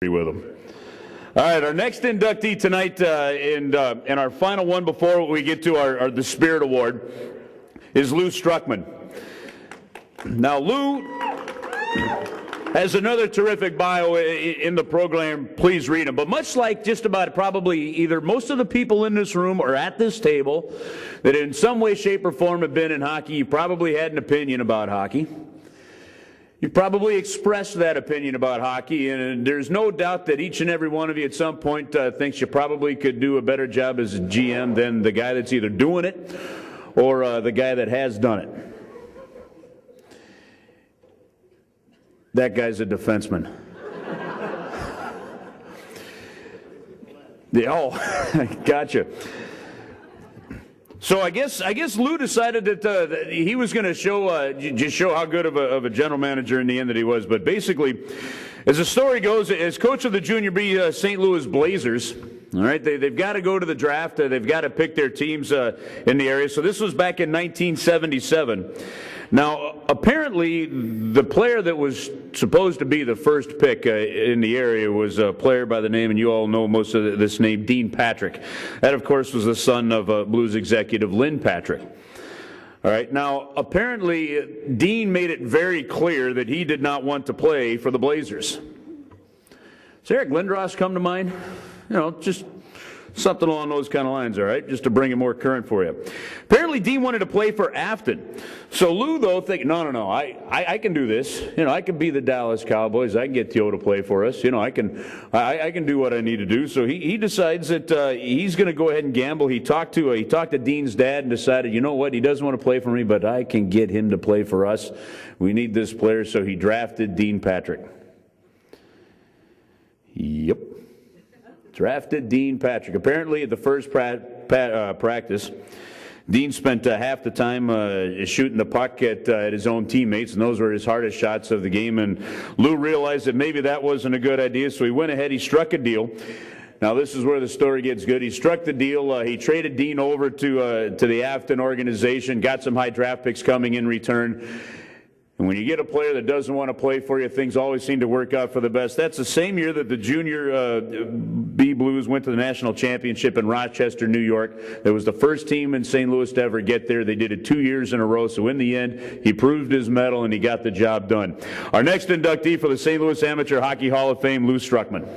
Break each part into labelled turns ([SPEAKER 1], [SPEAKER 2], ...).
[SPEAKER 1] with them. All right, our next inductee tonight, and our final one before we get to the Spirit Award, is Lou Struckman. Now, Lou has another terrific bio in the program. Please read him. But much like just about probably either most of the people in this room or at this table that in some way, shape, or form have been in hockey, you probably had an opinion about hockey. You probably expressed that opinion about hockey, and there's no doubt that each and every one of you at some point thinks you probably could do a better job as a GM than the guy that's either doing it or the guy that has done it. That guy's a defenseman. Gotcha. So I guess Lou decided that he was going to show how good of a general manager in the end that he was. But basically, as the story goes, as coach of the Junior B St. Louis Blazers, all right, they've got to go to the draft. They've got to pick their teams in the area. So this was back in 1977. Now, apparently, the player that was supposed to be the first pick in the area was a player by the name, and you all know most of this name, Dean Patrick. That, of course, was the son of Blues executive Lynn Patrick. All right, now, apparently, Dean made it very clear that he did not want to play for the Blazers. Does Eric Lindros come to mind? You know, just something along those kind of lines, all right, just to bring it more current for you. Apparently, Dean wanted to play for Afton. So Lou, though, thinking, no, I can do this. You know, I can be the Dallas Cowboys. I can get Theo to play for us. You know, I can do what I need to do. So he decides that he's going to go ahead and gamble. He talked to Dean's dad and decided, you know what, he doesn't want to play for me, but I can get him to play for us. We need this player, so he drafted Dean Patrick. Yep. Drafted Dean Patrick. Apparently, at the first practice, Dean spent half the time shooting the puck at his own teammates, and those were his hardest shots of the game. And Lou realized that maybe that wasn't a good idea, so he went ahead. He struck a deal. Now, this is where the story gets good. He struck the deal. He traded Dean over to the Afton organization, got some high draft picks coming in return. And when you get a player that doesn't want to play for you, things always seem to work out for the best. That's the same year that the Junior B Blues went to the national championship in Rochester, New York. It was the first team in St. Louis to ever get there. They did it 2 years in a row. So in the end, he proved his mettle and he got the job done. Our next inductee for the St. Louis Amateur Hockey Hall of Fame, Lou Struckman.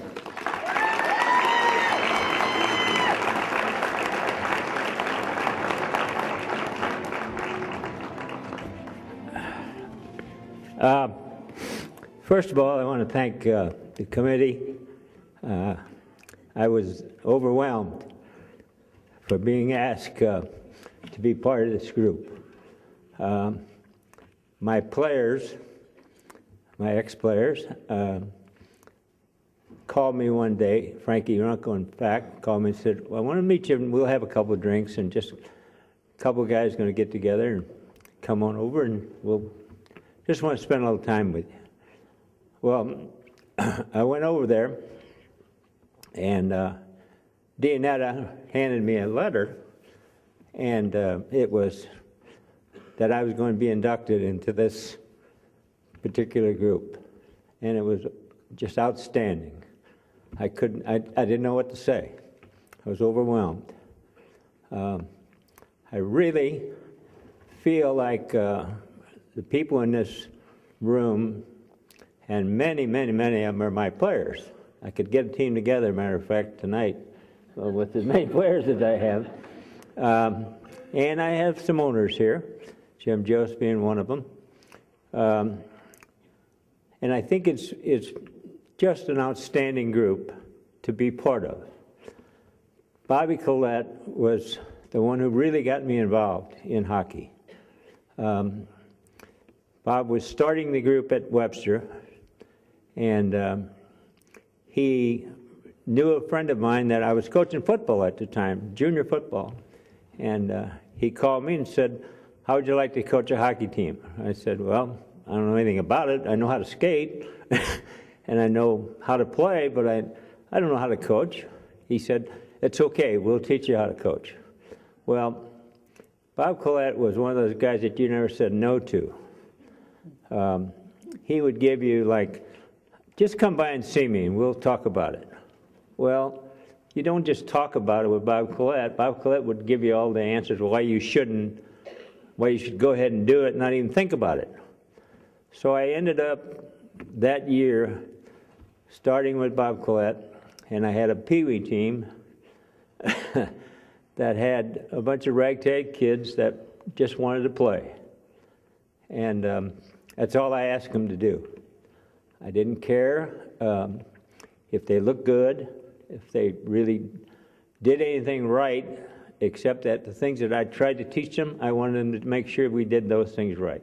[SPEAKER 2] First of all, I want to thank the committee. I was overwhelmed for being asked to be part of this group. My players, my ex-players, called me one day. Frankie Runco, in fact, called me and said, well, I want to meet you, and we'll have a couple of drinks, and just a couple of guys going to get together and come on over, and we'll just want to spend a little time with you. Well, I went over there, and Deanetta handed me a letter, and it was that I was going to be inducted into this particular group, and it was just outstanding. I didn't know what to say. I was overwhelmed. I really feel like the people in this room, and many of them are my players. I could get a team together, matter of fact, tonight with as many players as I have. And I have some owners here, Jim Jost being one of them. And I think it's just an outstanding group to be part of. Bobby Collett was the one who really got me involved in hockey. Bob was starting the group at Webster, and he knew a friend of mine that I was coaching football at the time, junior football, and he called me and said, how would you like to coach a hockey team? I said, well, I don't know anything about it. I know how to skate, and I know how to play, but I don't know how to coach. He said, it's okay, we'll teach you how to coach. Well, Bob Collett was one of those guys that you never said no to. He would give you like just come by and see me and we'll talk about it. Well, you don't just talk about it with Bob Collett. Bob Collett would give you all the answers why you should go ahead and do it and not even think about it. So I ended up that year starting with Bob Collett, and I had a Pee Wee team that had a bunch of ragtag kids that just wanted to play. And that's all I asked them to do. I didn't care if they looked good, if they really did anything right, except that the things that I tried to teach them, I wanted them to make sure we did those things right.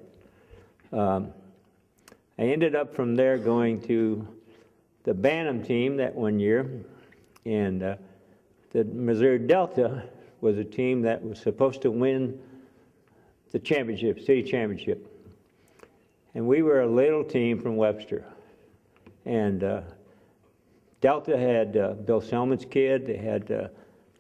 [SPEAKER 2] I ended up from there going to the Bantam team that one year, and the Missouri Delta was a team that was supposed to win the championship, city championship. And we were a little team from Webster. And Delta had Bill Selman's kid. They had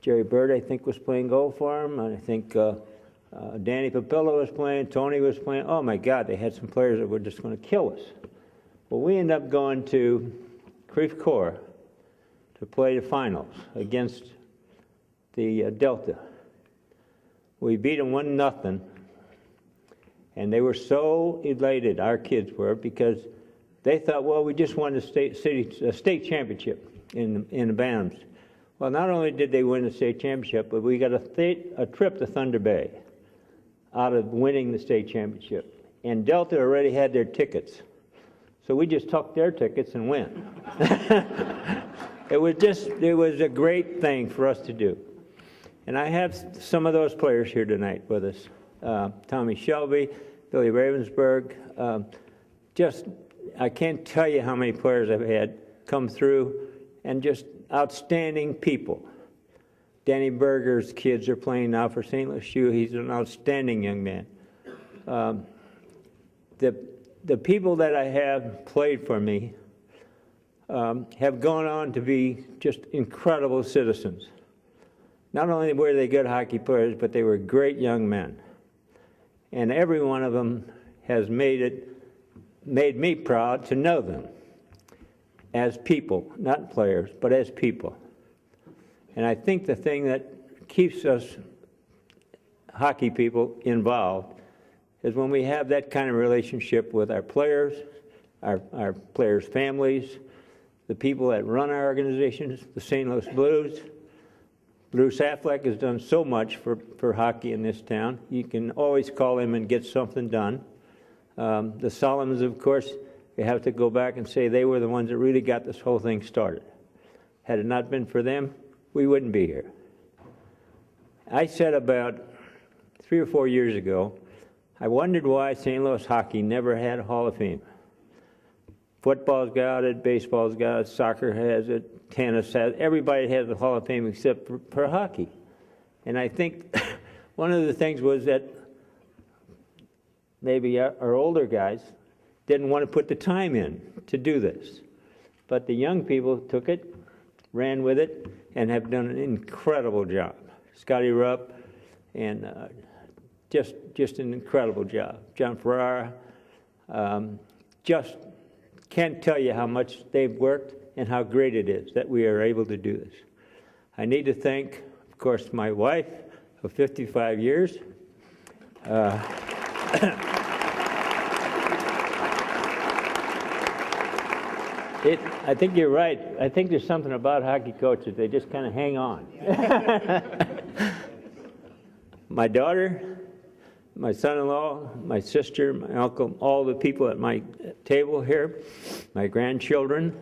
[SPEAKER 2] Jerry Bird, I think, was playing goal for him. And I think Danny Papilla was playing. Tony was playing. Oh, my God, they had some players that were just going to kill us. Well, we ended up going to Creve Coeur to play the finals against the Delta. We beat them 1-0. And they were so elated, our kids were, because they thought, well, we just won the state championship in the Bantams. Well, not only did they win the state championship, but we got a trip to Thunder Bay out of winning the state championship. And Delta already had their tickets. So we just took their tickets and went. It was a great thing for us to do. And I have some of those players here tonight with us. Tommy Shelby, Billy Ravensburg, I can't tell you how many players I've had come through, and just outstanding people. Danny Berger's kids are playing now for St. Louis U. He's an outstanding young man. The people that I have played for me have gone on to be just incredible citizens. Not only were they good hockey players, but they were great young men. And every one of them has made me proud to know them as people, not players, but as people. And I think the thing that keeps us hockey people involved is when we have that kind of relationship with our players, our players' families, the people that run our organizations, the St. Louis Blues. Bruce Affleck has done so much for hockey in this town. You can always call him and get something done. The Solomons, of course, you have to go back and say they were the ones that really got this whole thing started. Had it not been for them, we wouldn't be here. I said about 3 or 4 years ago, I wondered why St. Louis hockey never had a Hall of Fame. Football's got it, baseball's got it, soccer has it, tennis has it. Everybody has a Hall of Fame except for hockey. And I think one of the things was that maybe our older guys didn't want to put the time in to do this. But the young people took it, ran with it, and have done an incredible job. Scotty Rupp, and just an incredible job. John Ferrara, just can't tell you how much they've worked and how great it is that we are able to do this. I need to thank, of course, my wife of 55 years. I think you're right. I think there's something about hockey coaches, they just kind of hang on. My daughter, my son-in-law, my sister, my uncle, all the people at my table here, my grandchildren.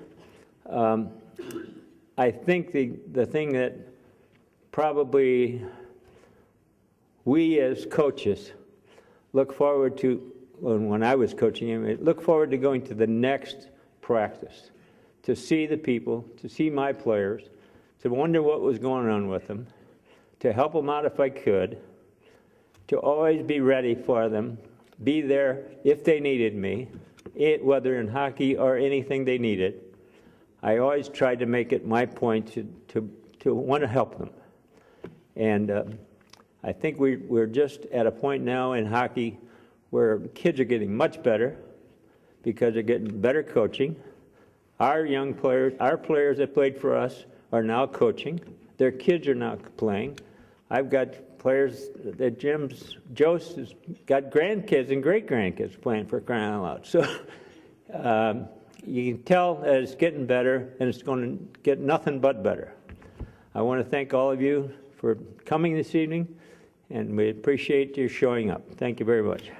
[SPEAKER 2] I think the thing that probably we as coaches look forward to, when I was coaching him, look forward to going to the next practice, to see the people, to see my players, to wonder what was going on with them, to help them out if I could, to always be ready for them, be there if they needed me, whether in hockey or anything they needed. I always tried to make it my point to want to help them. And I think we're just at a point now in hockey where kids are getting much better because they're getting better coaching. Our young players, our players that played for us are now coaching. Their kids are now playing. I've got players that Jost has got grandkids and great-grandkids playing for crying out loud. So you can tell that it's getting better, and it's going to get nothing but better. I want to thank all of you for coming this evening, and we appreciate your showing up. Thank you very much.